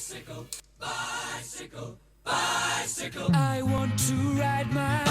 I want to ride my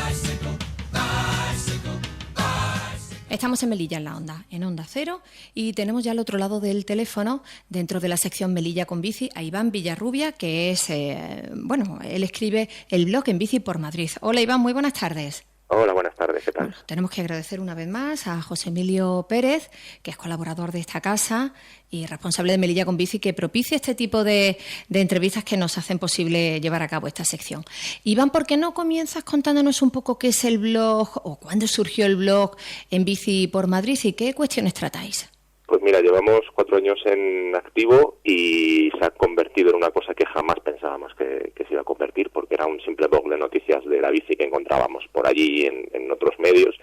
bicycle, bicycle, bicycle. Estamos en Melilla, en la Onda, en Onda Cero, y tenemos ya al otro lado del teléfono, dentro de la sección Melilla con Bici, a Iván Villarrubia, que es, él escribe el blog En Bici por Madrid. Hola Iván, muy buenas tardes. Hola, buenas tardes, ¿qué tal? Bueno, tenemos que agradecer una vez más a José Emilio Pérez, que es colaborador de esta casa y responsable de Melilla con Bici, que propicia este tipo de entrevistas que nos hacen posible llevar a cabo esta sección. Iván, ¿por qué no comienzas contándonos un poco qué es el blog o cuándo surgió el blog En Bici por Madrid y qué cuestiones tratáis? Pues mira, llevamos 4 años en activo y se ha convertido en una cosa que jamás pensábamos que se iba a convertir, porque era un simple blog de noticias de la bici que encontrábamos por allí en otros medios,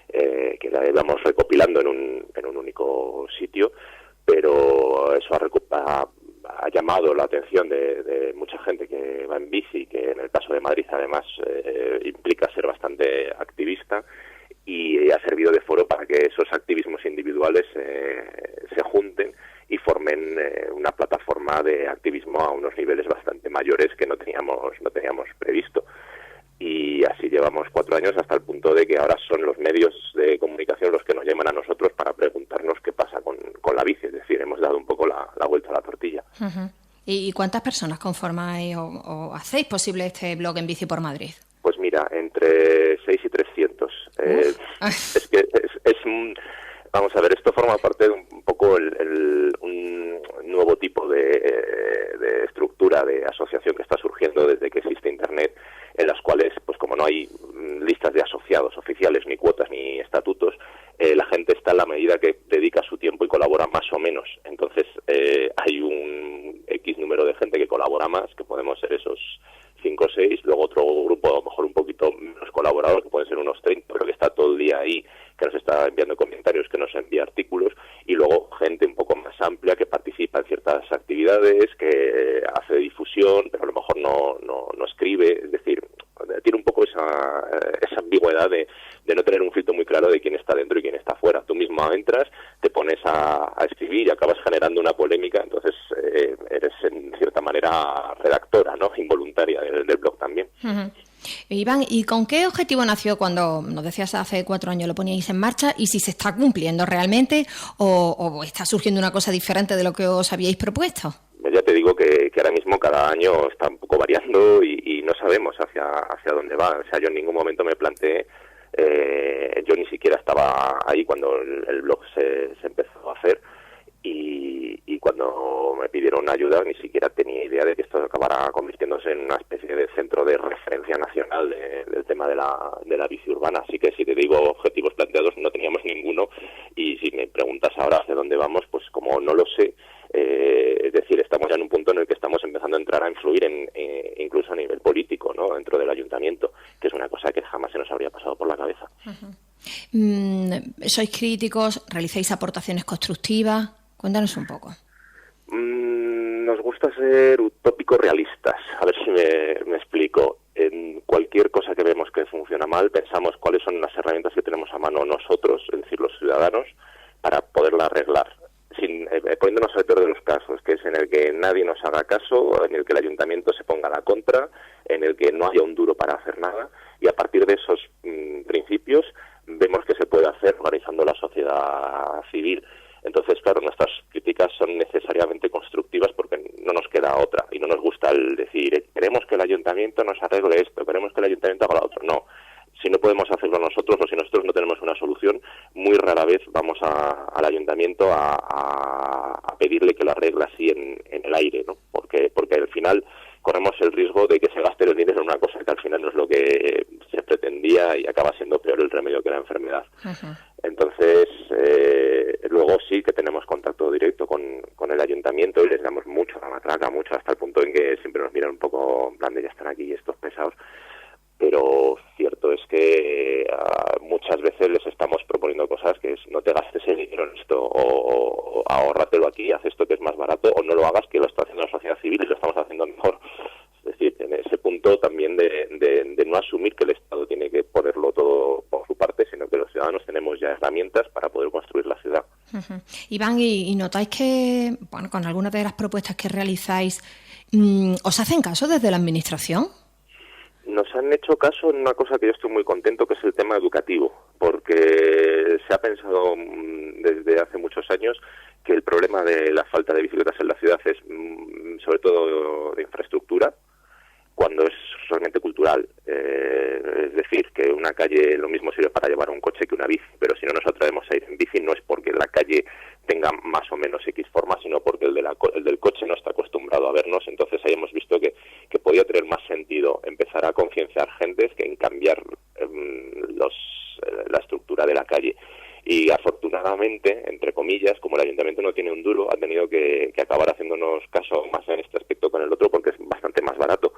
que la íbamos recopilando en un único sitio, pero eso ha llamado la atención de mucha gente que va en bici, que en el caso de Madrid además implica ser bastante activista, y ha servido de foro para que esos activismos individuales se junten y formen una plataforma de activismo a unos niveles bastante mayores que no teníamos previsto. Y así llevamos 4 años hasta el punto de que ahora son los medios de comunicación los que nos llaman a nosotros para preguntarnos qué pasa con la bici. Es decir, hemos dado un poco la vuelta a la tortilla. Uh-huh. ¿Y cuántas personas conformáis o hacéis posible este blog En Bici por Madrid? Pues mira, entre 6 y 300. Es que vamos a ver, esto forma parte de un poco un nuevo tipo de estructura de asociación que está surgiendo desde que existe Internet, en las cuales, pues como no hay listas de asociados oficiales, ni cuotas, ni estatutos, la gente está en la medida que dedica su tiempo y colabora más o menos. Entonces hay un X número de gente que colabora más, que podemos ser esos 5 o 6, luego otro grupo a lo mejor un poquito menos colaborador, que pueden ser unos 30, pero que está todo el día ahí, que nos está enviando comentarios, que nos envía artículos, y luego gente un poco más amplia que participa en ciertas actividades, que hace difusión, pero a lo mejor no escribe. Es decir, tiene un poco esa ambigüedad de no tener un filtro muy claro de quién está dentro y quién está fuera. Tú mismo entras, te pones a escribir y acabas generando una polémica, entonces eres en cierta manera redactora, ¿no?, involuntaria del blog también. Uh-huh. Iván, ¿y con qué objetivo nació cuando nos decías hace 4 años lo poníais en marcha, y si se está cumpliendo realmente o está surgiendo una cosa diferente de lo que os habíais propuesto? Ya te digo que ahora mismo cada año está un poco variando y no sabemos hacia dónde va. O sea, yo en ningún momento me planteé, yo ni siquiera estaba ahí cuando el blog se empezó a hacer, y cuando me pidieron ayuda ni siquiera tenía idea de que esto acabara convirtiéndose en una especie de centro de referencia nacional del tema de la bici urbana. Así que si te digo objetivos planteados, no teníamos ninguno, y si me preguntas ahora hacia dónde vamos, pues como no lo sé, es decir, estamos ya en un punto en el que estamos empezando a entrar a influir incluso a nivel político, ¿no?, dentro del ayuntamiento, que es una cosa que jamás se nos habría pasado por la cabeza. Uh-huh. ¿Sois críticos? ¿Realizáis aportaciones constructivas? Cuéntanos un poco. Nos gusta ser utópicos realistas. A ver si me explico. En cualquier cosa que vemos que funciona mal, pensamos cuáles son las herramientas que tenemos a mano nosotros, es decir, los ciudadanos, para poderla arreglar. Poniéndonos al peor de los casos, que es en el que nadie nos haga caso, en el que el ayuntamiento se ponga a la contra, en el que no haya un duro para hacer nada, y a partir de esos principios vemos que se puede hacer organizando la sociedad civil. Entonces, claro, nuestras críticas son necesariamente constructivas porque no nos queda otra, y no nos gusta el decir, queremos que el ayuntamiento nos arregle esto, queremos que el ayuntamiento haga lo otro. No. Si no podemos hacerlo nosotros, o si nosotros no tenemos una solución, muy rara vez vamos al ayuntamiento a pedirle que lo arregle así en el aire, ¿no? Porque al final corremos el riesgo de que se gaste el dinero en una cosa que al final no es lo que se pretendía, y acaba siendo peor el remedio que la enfermedad. Uh-huh. Entonces, luego sí que tenemos contacto directo con el ayuntamiento y les damos mucho la matraca, mucho, hasta el punto en que siempre nos miran un poco en plan de ya están aquí estos pesados. Pero cierto es que muchas veces les estamos proponiendo cosas que es: no te gastes el dinero en esto, o ahórratelo aquí, haz esto que es más barato, o no lo hagas, que lo está haciendo la sociedad civil y lo estamos haciendo mejor. Es decir, en ese punto también de no asumir que el Estado tiene que ponerlo todo por su parte, sino que los ciudadanos tenemos ya herramientas para poder construir la ciudad. Ujú. Iván, ¿y notáis que, bueno, con algunas de las propuestas que realizáis, os hacen caso desde la Administración? Nos han hecho caso en una cosa que yo estoy muy contento, que es el tema educativo, porque se ha pensado desde hace muchos años que el problema de la falta de bicicletas en la ciudad es sobre todo de infraestructura, cuando es realmente cultural. Es decir, que una calle lo mismo sirve para llevar un coche que una bici, pero si no nos atrevemos a ir en bici no es porque la calle tenga más o menos X forma, sino porque el del coche no está acostumbrado a vernos. Entonces ahí hemos visto que podía tener más sentido empezar a concienciar gentes que en cambiar la estructura de la calle. Y afortunadamente, entre comillas, como el ayuntamiento no tiene un duro, ha tenido que acabar haciéndonos caso más en este aspecto con el otro, porque es bastante más barato.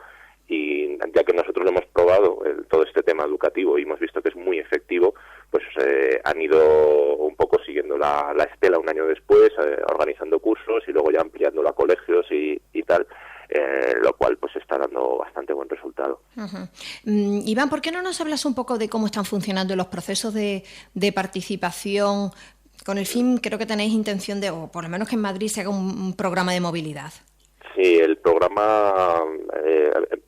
Y ya que nosotros lo hemos probado, todo este tema educativo, y hemos visto que es muy efectivo, pues han ido un poco siguiendo la estela un año después, organizando cursos y luego ya ampliándolo a colegios y tal, lo cual pues está dando bastante buen resultado. Uh-huh. Iván, ¿por qué no nos hablas un poco de cómo están funcionando los procesos de participación? Con el fin, creo que tenéis intención de, o por lo menos que en Madrid se haga un programa de movilidad. Sí, el programa,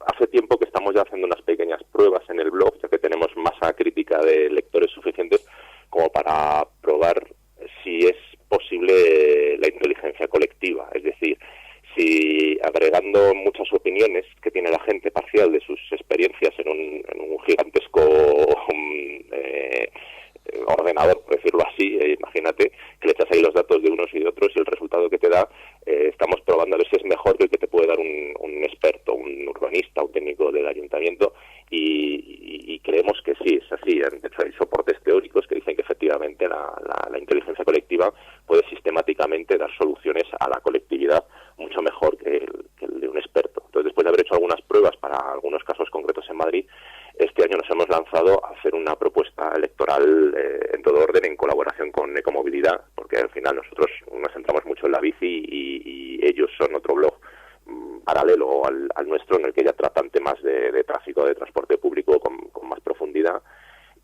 hace tiempo que estamos ya haciendo unas pequeñas pruebas en el blog, ya que tenemos masa crítica de lectores suficientes como para probar si es posible la inteligencia colectiva. Es decir, si agregando muchas opiniones que tiene la gente parcial de sus experiencias en un gigantesco ordenador, por decirlo así, imagínate que le echas ahí los datos de unos y de otros y el resultado que te da, estamos probando a ver si es mejor que el que te puede dar un experto, un urbanista, un técnico del ayuntamiento, y creemos que sí, es así. De hecho, hay soportes teóricos que dicen que efectivamente la inteligencia colectiva puede sistemáticamente dar soluciones a la colectividad mucho mejor que el de un experto. Entonces, después de haber hecho algunas pruebas para algunos casos concretos en Madrid, este año nos hemos lanzado a hacer una propuesta electoral en todo orden, en colaboración con Ecomovilidad, porque al final nosotros nos centramos mucho en la bici y ellos son otro blog paralelo al nuestro, en el que ya tratan temas de tráfico, de transporte público con más profundidad,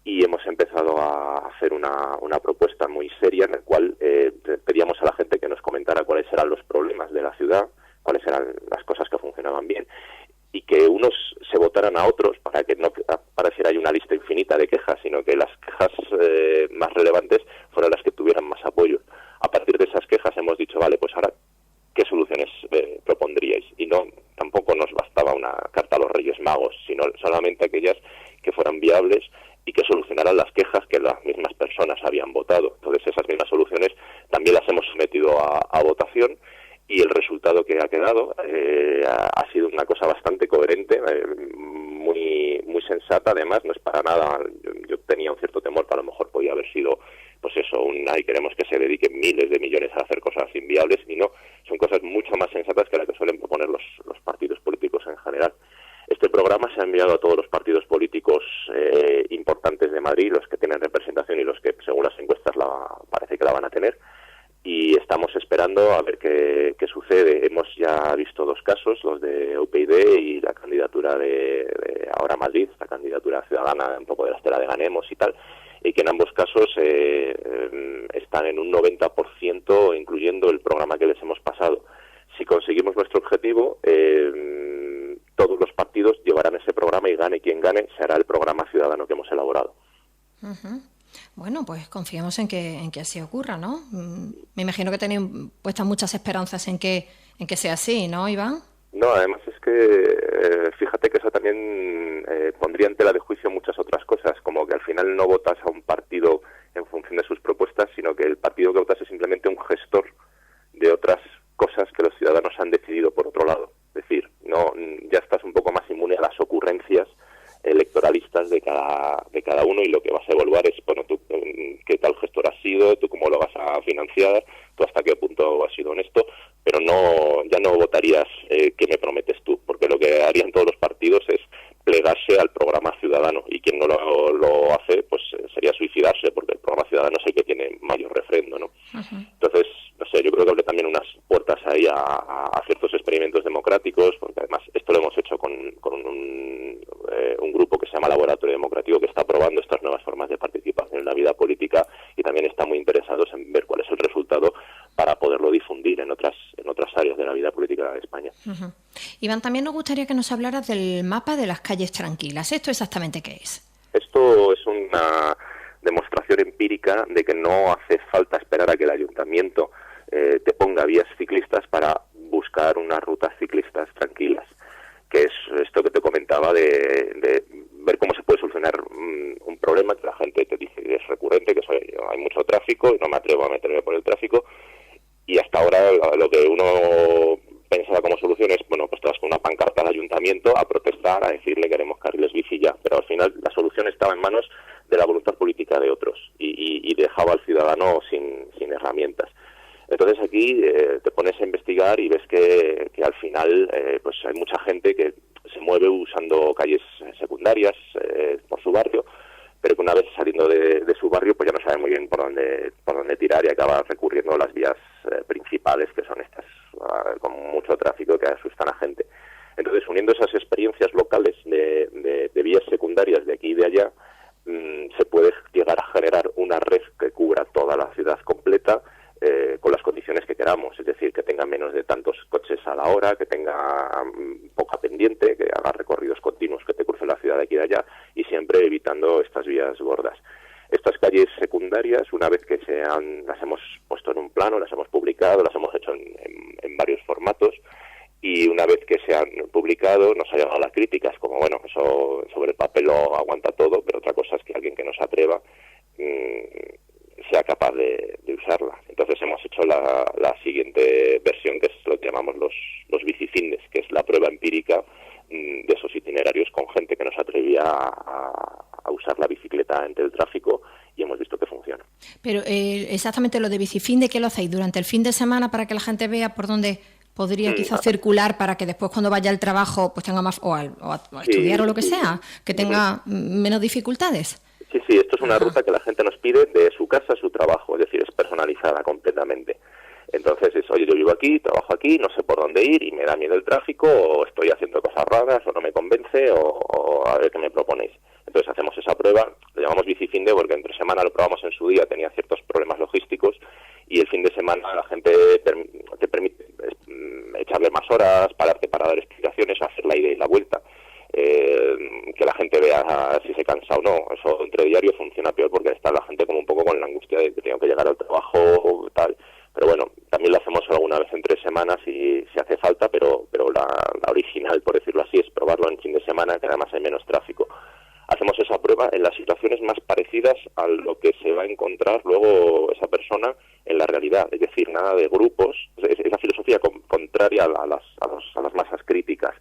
y hemos empezado a hacer una propuesta muy seria en la cual pedíamos a la gente que nos comentara cuáles eran los problemas de la ciudad, cuáles eran las cosas que funcionaban bien, y que unos se votaran a otros para que no pareciera hay una lista infinita de quejas, sino que las quejas más relevantes fueran las que tuvieran más apoyo. A partir de esas quejas hemos dicho, vale, pues ahora, ¿qué soluciones propondríais? Y no, tampoco nos bastaba una carta a los Reyes Magos, sino solamente aquellas que fueran viables y que solucionaran las quejas que las mismas personas habían votado. Entonces esas mismas soluciones también las hemos sometido a votación, y el resultado que ha quedado ha sido una cosa bastante coherente, muy muy sensata. Además, no es para nada, yo tenía un cierto temor que a lo mejor podía haber sido, pues eso, y queremos que se dediquen miles de millones a hacer cosas inviables, y no, son cosas mucho más sensatas que las que suelen proponer los partidos políticos en general. Este programa se ha enviado a todos los partidos políticos importantes de Madrid, los que tienen representación y los que, según las encuestas, parece que la van a tener. Y estamos esperando a ver qué sucede. Hemos ya visto dos casos, los de UPyD y la candidatura de Ahora Madrid, la candidatura ciudadana, un poco de la estela de Ganemos y tal, y que en ambos casos están en un 90%, incluyendo el programa que les hemos pasado. Si conseguimos nuestro objetivo, todos los partidos llevarán ese programa y gane quien gane, será el programa ciudadano que hemos elaborado. Uh-huh. Bueno, pues confiamos en que así ocurra, ¿no? Me imagino que tenéis puestas muchas esperanzas en que sea así, ¿no, Iván? No, además es que fíjate que eso también pondría en tela de juicio muchas otras cosas, como que al final no votas a un partido en función de sus propuestas, sino que el partido que votas es simplemente un gestor de otras cosas que los ciudadanos han decidido por otro lado. Es decir, no, ya estás un poco más inmune a las ocurrencias electoralistas de cada uno, y lo que vas a evaluar es, bueno, tú qué tal gestor has sido, tú cómo lo vas a financiar, tú hasta qué punto has sido honesto, pero ya no votarías qué me prometes tú, porque lo que harían todos los partidos es plegarse al programa ciudadano, y quien no lo hace, pues sería suicidarse, porque el programa ciudadano es el que tiene mayor refrendo, ¿no? Uh-huh. Entonces, no sé, yo creo que abre también unas puertas ahí a ciertos experimentos democráticos, porque además esto lo hemos hecho con un grupo que se llama Laboratorio Democrático, que está probando estas nuevas formas de participación en la vida política, y también están muy interesados en ver cuál es el resultado para poderlo difundir en otras áreas de la vida política de España. Uh-huh. Iván, también nos gustaría que nos hablaras del mapa de las calles tranquilas. ¿Esto exactamente qué es? Esto es una demostración empírica de que no hace falta esperar a que el ayuntamiento te ponga vías ciclistas para buscar unas rutas ciclistas tranquilas, que es esto que te comentaba de ver cómo se puede solucionar un problema que la gente te dice que es recurrente, que hay mucho tráfico y no me atrevo a meterme por el tráfico, y hasta ahora lo que uno pensaba como solución es, bueno, pues te vas con una pancarta al ayuntamiento a protestar, a decirle que queremos carriles bici ya, pero al final la solución estaba en manos de la voluntad política de otros y dejaba al ciudadano sin herramientas. Entonces aquí te pones a investigar y ves que al final pues hay mucha gente que se mueve usando calles secundarias por su barrio, pero que una vez saliendo de su barrio pues ya no sabe muy bien por dónde tirar y acaba recurriendo a las vías principales, que son estas con mucho tráfico que asustan a gente. Entonces, uniendo esas experiencias locales de vías secundarias de aquí y de allá, se puede llegar a generar una red que cubra toda la ciudad completa con las condiciones que queramos, es decir, que tenga menos de tantos coches a la hora, que tenga poca pendiente, que haga recorridos continuos que te crucen la ciudad de aquí y de allá, y siempre evitando estas vías gordas. Estas calles secundarias, una vez que las hemos puesto en un plano, las hemos publicado, las hemos hecho en varios formatos, y una vez que se han publicado nos ha llegado las críticas, como bueno, eso sobre el papel lo aguanta todo, pero otra cosa es que alguien que no se atreva sea capaz de usarla. Entonces hemos hecho la siguiente versión, que es lo que llamamos los bicifindes, que es la prueba empírica de esos itinerarios con gente que no se atrevía a usar la bicicleta entre el tráfico, y hemos visto que funciona. Pero exactamente lo de bicifinde, ¿qué lo hacéis? ¿Durante el fin de semana para que la gente vea por dónde podría quizás circular, para que después cuando vaya al trabajo pues tenga más, o a estudiar o lo que sea, que tenga menos dificultades? Sí, esto es una ruta que la gente nos pide de su casa a su trabajo, es decir, es personalizada completamente. Entonces es, oye, yo vivo aquí, trabajo aquí, no sé por dónde ir y me da miedo el tráfico, o estoy haciendo cosas raras, o no me convence, o a ver qué me proponéis. Entonces hacemos esa prueba, lo llamamos bicifinde porque entre semana lo probamos en su día, tenía ciertos problemas logísticos, y el fin de semana la gente te permite echarle más horas, pararte para dar explicaciones, hacer la ida y la vuelta. Que la gente vea si se cansa o no. Eso entre diario funciona peor porque está la gente como un poco con la angustia de que tengo que llegar al trabajo o tal. Pero bueno, también lo hacemos alguna vez en 3 semanas si hace falta, pero la original, por decirlo así, es probarlo en fin de semana, que además hay menos tráfico. Hacemos esa prueba en las situaciones más parecidas a lo que se va a encontrar luego esa persona en la realidad, es decir, nada de grupos. Es la filosofía contraria a las masas críticas,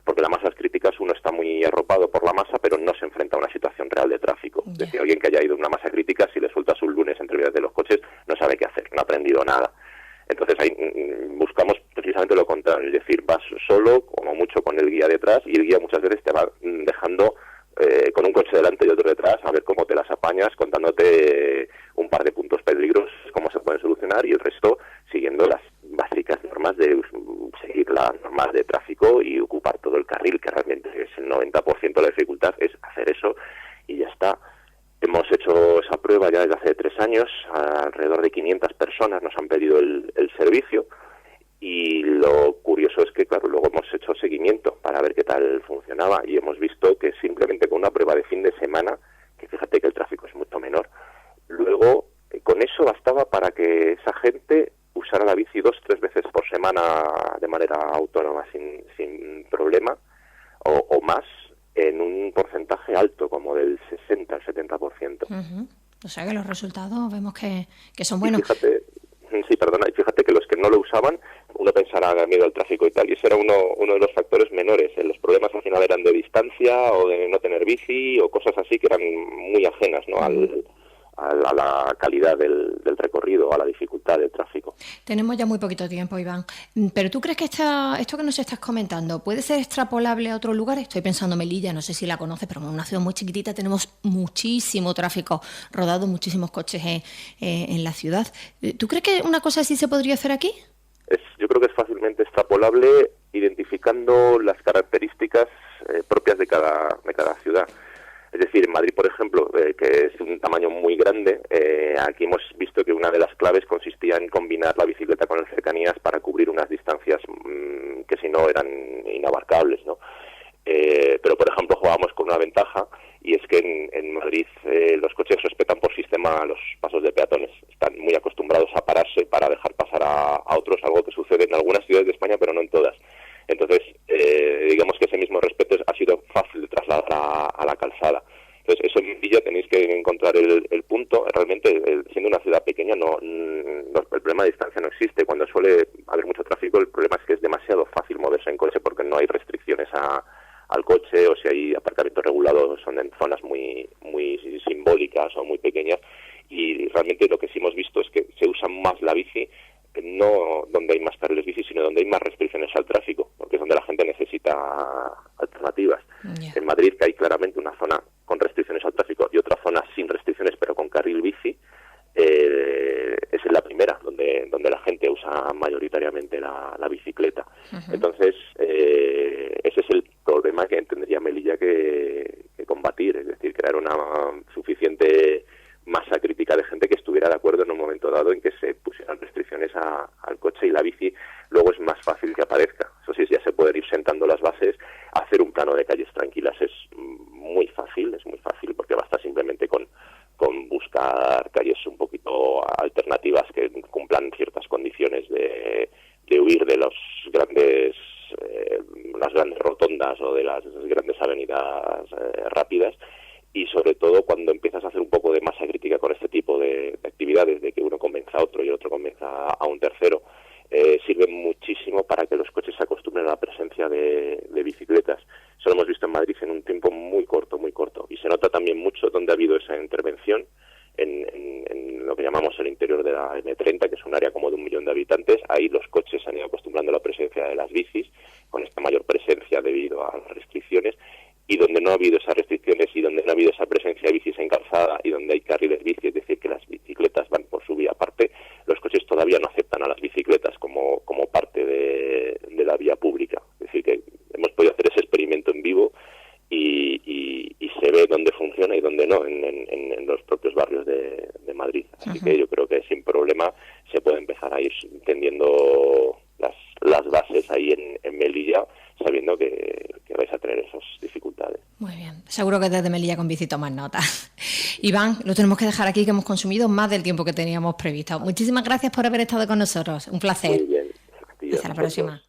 porque las masas críticas uno está muy arropado por la masa, pero no se enfrenta a una situación real de tráfico. Es decir, alguien que haya ido a una masa crítica, si le sueltas un lunes entre vías de los coches, no sabe qué hacer, no ha aprendido nada. Entonces ahí buscamos precisamente lo contrario, es decir, vas solo, como mucho con el guía detrás, y el guía muchas veces te va dejando con un coche delante y otro detrás, a ver cómo te las apañas, contándote un par de puntos peligrosos, cómo se pueden solucionar, y el resto siguiendo las básicas normas de seguir las normas de tráfico y ocupar todo el carril, que realmente es el 90% de la dificultad, es hacer eso y ya está. Hemos hecho esa prueba ya desde hace 3 años, alrededor de 500 personas nos han pedido el servicio, y lo curioso es que, claro, luego hemos hecho seguimiento para ver qué tal funcionaba, y hemos visto que simplemente con una prueba de fin de semana, que fíjate que el tráfico es mucho menor, luego con eso bastaba para que esa gente usara la bici 2-3 veces por semana de manera autónoma sin problema, o más, en un porcentaje alto, como del 60 al 70%. Uh-huh. O sea que los resultados vemos que son buenos. Y fíjate que los que no lo usaban, uno pensará miedo al tráfico y tal, y ese era uno de los factores menores. Los problemas al final eran de distancia, o de no tener bici, o cosas así que eran muy ajenas, ¿no? A la calidad del recorrido, a la dificultad del tráfico. Tenemos ya muy poquito tiempo, Iván. Pero ¿tú crees que esto que nos estás comentando puede ser extrapolable a otro lugar? Estoy pensando en Melilla, no sé si la conoces, pero en una ciudad muy chiquitita tenemos muchísimo tráfico rodado, muchísimos coches en la ciudad. ¿Tú crees que una cosa así se podría hacer aquí? Yo creo que es fácilmente extrapolable, identificando las características propias de cada ciudad. Es decir, en Madrid, por ejemplo, que es un tamaño muy grande, aquí hemos visto que una de las claves consistía en combinar la bicicleta con las cercanías para cubrir unas distancias que si no eran inabarcables, ¿no? Pero, por ejemplo, jugábamos con una ventaja, y es que en Madrid los coches respetan por sistema los pasos de peatones. Están muy acostumbrados a pararse para dejar pasar a otros, algo que sucede en algunas ciudades de España, pero no en todas. Entonces, digamos que ese mismo respeto ha sido fácil de trasladar a la calzada. Entonces, eso en Melilla tenéis que encontrar el punto. Realmente, siendo una ciudad pequeña, el problema de distancia no existe. Cuando suele haber mucho tráfico, el problema es que es demasiado fácil moverse en coche porque no hay restricciones al coche, o si hay aparcamientos regulados son en zonas muy simbólicas o muy pequeñas, y realmente lo que sí hemos visto es que se usa más la bici no donde hay más carriles bici, sino donde hay más restricciones al tráfico, porque es donde la gente necesita alternativas. Yeah. En Madrid, que hay claramente una zona con restricciones al tráfico y otra zona sin restricciones pero con carril bici, es la primera donde la gente usa mayoritariamente la bicicleta. Uh-huh. Entonces, ese es el problema que tendría Melilla que combatir, es decir, crear una suficiente masa crítica de gente que estuviera de acuerdo en un momento dado en que se pusieran restricciones al coche, y la bici luego es más fácil que aparezca. Eso sí, ya se pueden ir sentando las bases. Hacer un plano de calles tranquilas es muy fácil porque basta simplemente con buscar calles un poquito alternativas que cumplan ciertas condiciones de huir de las grandes rotondas o de las grandes avenidas rápidas. Y sobre todo cuando empiezas a hacer un poco de masa crítica con este tipo de actividades, de que uno convenza a otro y el otro convenza a un tercero, sirve muchísimo para que los coches se acostumbren a la presencia de bicicletas. Eso lo hemos visto en Madrid en un tiempo muy corto, y se nota también mucho donde ha habido esa intervención en lo que llamamos el interior de la M30, que es un área como de 1 millón de habitantes. Ahí los coches se han ido acostumbrando a la presencia de las bicis, con esta mayor presencia debido a las restricciones. Y donde no ha habido esas restricciones y donde no ha habido esa presencia de bicis en calzada y donde hay carriles bici, es decir, que las bicicletas van por su vía aparte, los coches todavía no aceptan a las bicicletas como parte de la vía pública. Es decir, que hemos podido hacer ese experimento en vivo y se ve dónde funciona y dónde no en los propios barrios de Madrid. Así uh-huh. que yo creo que sin problema se puede empezar a ir tendiendo las bases ahí en Melilla, sabiendo que vais a tener esas dificultades. Muy bien, seguro que desde Melilla con bici tomas nota. Iván, lo tenemos que dejar aquí, que hemos consumido más del tiempo que teníamos previsto. Muchísimas gracias por haber estado con nosotros, un placer. Muy bien. Hasta la próxima.